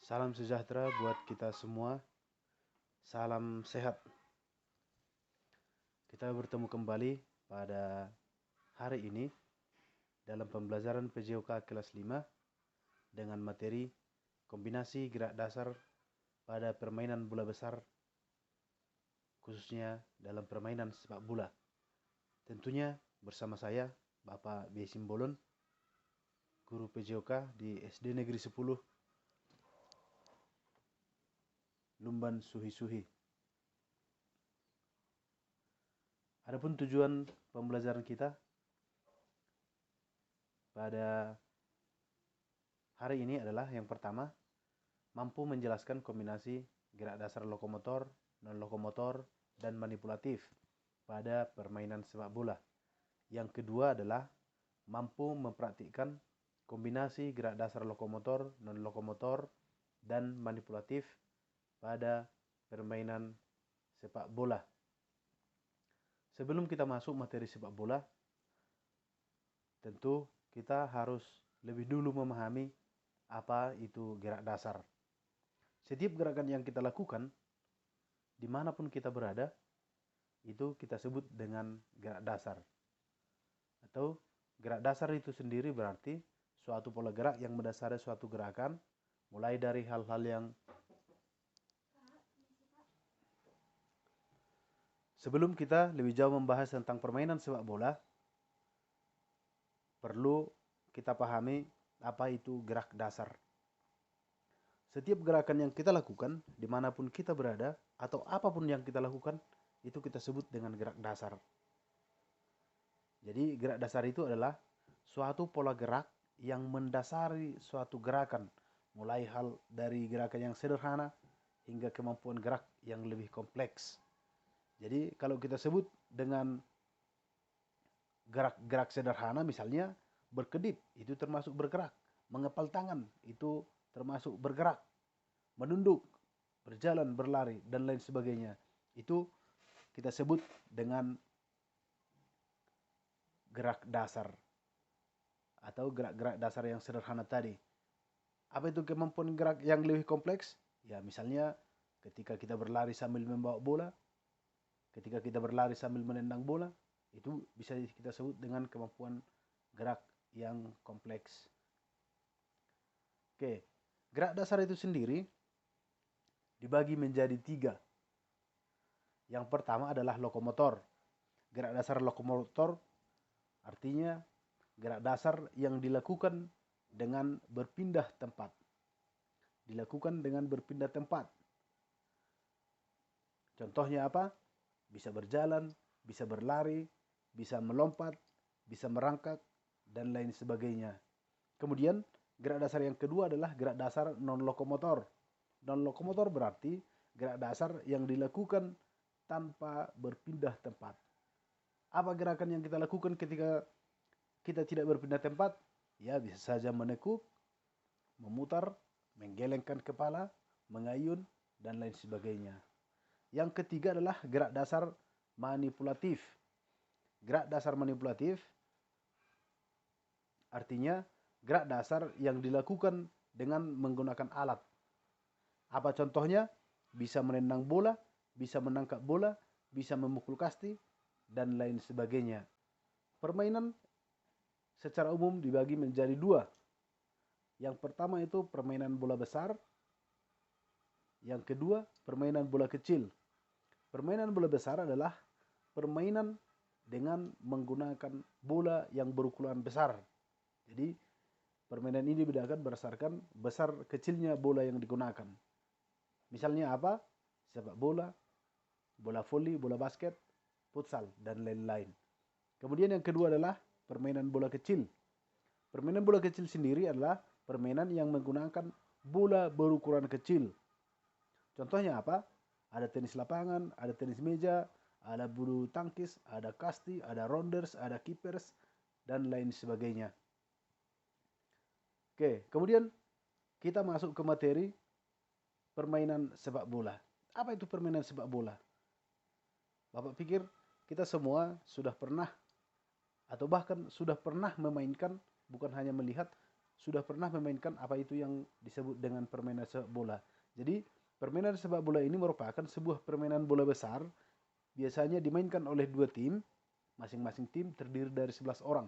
Salam sejahtera buat kita semua. Salam sehat. Kita bertemu kembali pada hari ini dalam pembelajaran PJOK kelas 5 dengan materi kombinasi gerak dasar pada permainan bola besar, khususnya dalam permainan sepak bola. Tentunya bersama saya, Bapak B. Simbolon, guru PJOK di SD Negeri 10 Lumban Suhi-Suhi. Adapun tujuan pembelajaran kita pada hari ini adalah yang pertama, mampu menjelaskan kombinasi gerak dasar lokomotor, non-lokomotor, dan manipulatif pada permainan sepak bola. Yang kedua adalah mampu mempraktikkan kombinasi gerak dasar lokomotor, non-lokomotor, dan manipulatif pada permainan sepak bola. Sebelum kita masuk materi sepak bola, tentu kita harus lebih dulu memahami apa itu gerak dasar. Setiap gerakan yang kita lakukan, dimanapun kita berada, itu kita sebut dengan gerak dasar. Atau gerak dasar itu sendiri berarti suatu pola gerak yang mendasari suatu gerakan, mulai dari hal-hal yang sebelum kita lebih jauh membahas tentang permainan sepak bola, perlu kita pahami apa itu gerak dasar. Setiap gerakan yang kita lakukan, dimanapun kita berada, atau apapun yang kita lakukan, itu kita sebut dengan gerak dasar. Jadi gerak dasar itu adalah suatu pola gerak yang mendasari suatu gerakan, mulai hal dari gerakan yang sederhana hingga kemampuan gerak yang lebih kompleks. Jadi kalau kita sebut dengan gerak-gerak sederhana, misalnya berkedip, itu termasuk bergerak. Mengepal tangan, itu termasuk bergerak. Menunduk, berjalan, berlari, dan lain sebagainya. Itu kita sebut dengan gerak dasar. Atau gerak-gerak dasar yang sederhana tadi. Apa itu kemampuan gerak yang lebih kompleks? Ya, misalnya ketika kita berlari sambil membawa bola, ketika kita berlari sambil menendang bola, itu bisa kita sebut dengan kemampuan gerak yang kompleks. Oke, gerak dasar itu sendiri dibagi menjadi 3. Yang pertama adalah lokomotor. Gerak dasar lokomotor artinya gerak dasar yang dilakukan dengan berpindah tempat. Dilakukan dengan berpindah tempat. Contohnya apa? Bisa berjalan, bisa berlari, bisa melompat, bisa merangkak, dan lain sebagainya. Kemudian gerak dasar yang kedua adalah gerak dasar non-lokomotor. Non-lokomotor berarti gerak dasar yang dilakukan tanpa berpindah tempat. Apa gerakan yang kita lakukan ketika kita tidak berpindah tempat? Ya, bisa saja menekuk, memutar, menggelengkan kepala, mengayun, dan lain sebagainya. Yang ketiga adalah gerak dasar manipulatif. Gerak dasar manipulatif artinya gerak dasar yang dilakukan dengan menggunakan alat. Apa contohnya? Bisa menendang bola, bisa menangkap bola, bisa memukul kasti, dan lain sebagainya. Permainan secara umum dibagi menjadi 2. Yang pertama itu permainan bola besar. Yang kedua, permainan bola kecil. Permainan bola besar adalah permainan dengan menggunakan bola yang berukuran besar. Jadi, permainan ini dibedakan berdasarkan besar kecilnya bola yang digunakan. Misalnya apa? Sepak bola, bola voli, bola basket, futsal, dan lain-lain. Kemudian yang kedua adalah permainan bola kecil. Permainan bola kecil sendiri adalah permainan yang menggunakan bola berukuran kecil. Contohnya apa? Ada tenis lapangan, ada tenis meja, ada bulu tangkis, ada kasti, ada rounders, ada keepers, dan lain sebagainya. Oke, kemudian kita masuk ke materi permainan sepak bola. Apa itu permainan sepak bola? Bapak pikir kita semua sudah pernah atau bahkan sudah pernah memainkan, bukan hanya melihat, sudah pernah memainkan apa itu yang disebut dengan permainan sepak bola. Jadi permainan sepak bola ini merupakan sebuah permainan bola besar, biasanya dimainkan oleh dua tim, masing-masing tim terdiri dari 11 orang.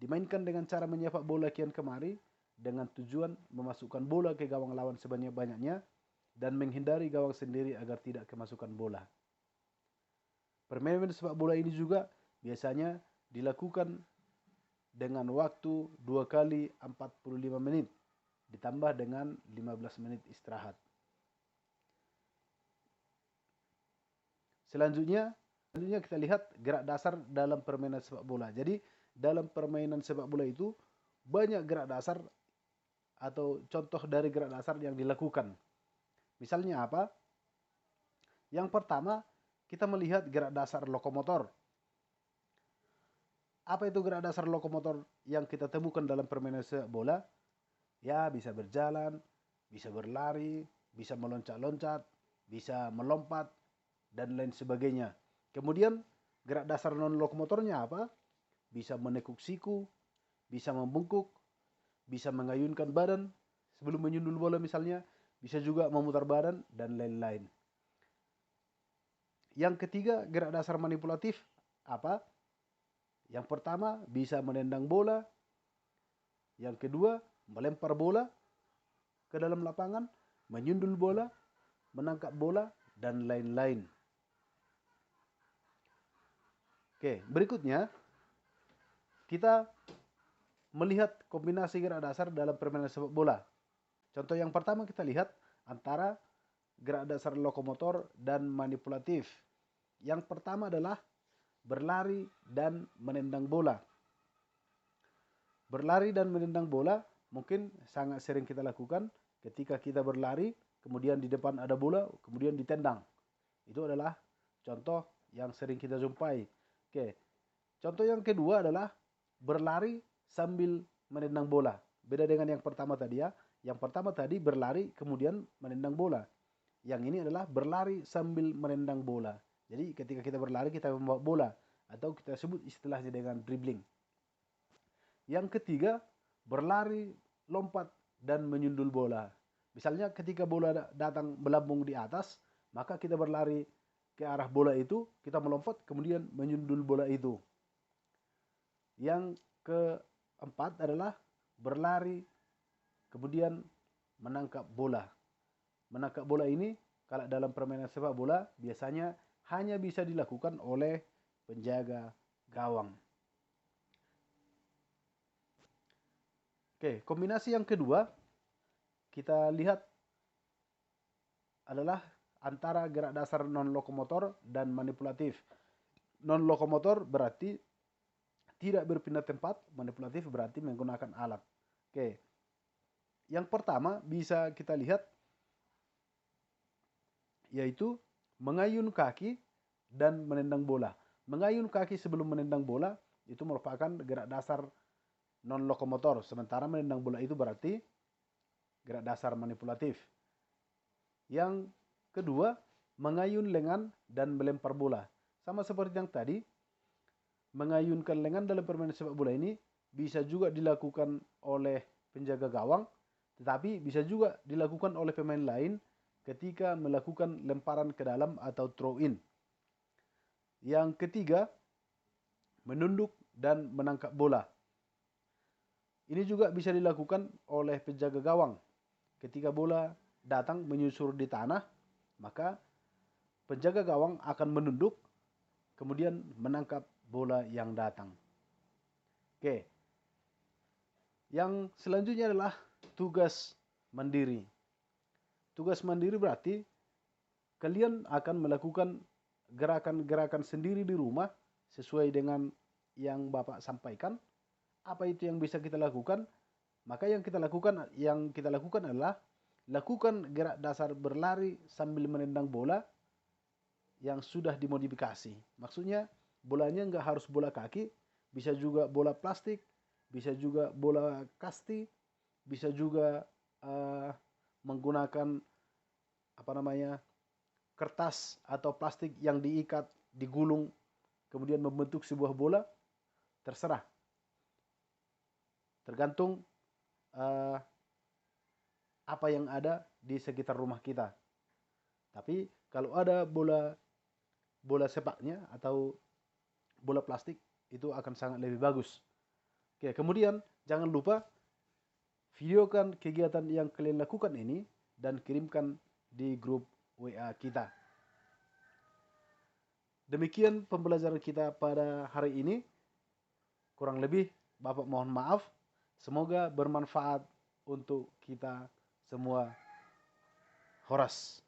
Dimainkan dengan cara menyepak bola kian kemari dengan tujuan memasukkan bola ke gawang lawan sebanyak-banyaknya dan menghindari gawang sendiri agar tidak kemasukan bola. Permainan sepak bola ini juga biasanya dilakukan dengan waktu 2 kali 45 menit ditambah dengan 15 menit istirahat. Selanjutnya kita lihat gerak dasar dalam permainan sepak bola. Jadi dalam permainan sepak bola itu banyak gerak dasar atau contoh dari gerak dasar yang dilakukan. Misalnya apa? Yang pertama, kita melihat gerak dasar lokomotor. Apa itu gerak dasar lokomotor yang kita temukan dalam permainan sepak bola? Ya, bisa berjalan, bisa berlari, bisa meloncat-loncat, bisa melompat, dan lain sebagainya. Kemudian gerak dasar non-lokomotornya apa? Bisa menekuk siku, bisa membungkuk, bisa mengayunkan badan sebelum menyundul bola misalnya, bisa juga memutar badan, dan lain-lain. Yang ketiga, gerak dasar manipulatif apa? Yang pertama, bisa menendang bola. Yang kedua, melempar bola ke dalam lapangan, menyundul bola, menangkap bola, dan lain-lain. Oke, berikutnya kita melihat kombinasi gerak dasar dalam permainan sepak bola. Contoh yang pertama kita lihat antara gerak dasar lokomotor dan manipulatif. Yang pertama adalah berlari dan menendang bola. Berlari dan menendang bola mungkin sangat sering kita lakukan ketika kita berlari, kemudian di depan ada bola, kemudian ditendang. Itu adalah contoh yang sering kita jumpai. Oke. Contoh yang kedua adalah berlari sambil menendang bola. Beda dengan yang pertama tadi ya. Yang pertama tadi berlari kemudian menendang bola. Yang ini adalah berlari sambil menendang bola. Jadi ketika kita berlari kita membawa bola, atau kita sebut istilahnya dengan dribbling. Yang ketiga, berlari, lompat, dan menyundul bola. Misalnya ketika bola datang melambung di atas, maka kita berlari ke arah bola itu, kita melompat, kemudian menyundul bola itu. Yang keempat adalah berlari, kemudian menangkap bola. Menangkap bola ini, kalau dalam permainan sepak bola, biasanya hanya bisa dilakukan oleh penjaga gawang. Oke, kombinasi yang kedua kita lihat adalah antara gerak dasar non-lokomotor dan manipulatif. Non-lokomotor berarti tidak berpindah tempat, manipulatif berarti menggunakan alat. Oke, yang pertama bisa kita lihat yaitu mengayun kaki dan menendang bola. Mengayun kaki sebelum menendang bola itu merupakan gerak dasar non-lokomotor, sementara menendang bola itu berarti gerak dasar manipulatif. Yang kedua, mengayun lengan dan melempar bola. Sama seperti yang tadi, mengayunkan lengan dalam permainan sepak bola ini bisa juga dilakukan oleh penjaga gawang, tetapi bisa juga dilakukan oleh pemain lain ketika melakukan lemparan ke dalam atau throw in. Yang ketiga, menunduk dan menangkap bola. Ini juga bisa dilakukan oleh penjaga gawang. Ketika bola datang menyusur di tanah, maka penjaga gawang akan menunduk, kemudian menangkap bola yang datang. Oke. Yang selanjutnya adalah tugas mandiri. Tugas mandiri berarti kalian akan melakukan gerakan-gerakan sendiri di rumah sesuai dengan yang Bapak sampaikan. Apa itu yang bisa kita lakukan? Maka yang kita lakukan adalah lakukan gerak dasar berlari sambil menendang bola yang sudah dimodifikasi. Maksudnya bolanya nggak harus bola kaki, bisa juga bola plastik, bisa juga bola kasti, bisa juga menggunakan kertas atau plastik yang diikat, digulung, kemudian membentuk sebuah bola, terserah. Tergantung uh, apa yang ada di sekitar rumah kita. Tapi kalau ada bola sepaknya atau bola plastik, itu akan sangat lebih bagus. Oke, kemudian jangan lupa videokan kegiatan yang kalian lakukan ini dan kirimkan di grup WA kita. Demikian pembelajaran kita pada hari ini. Kurang lebih Bapak mohon maaf. Semoga bermanfaat untuk kita semua. Horas.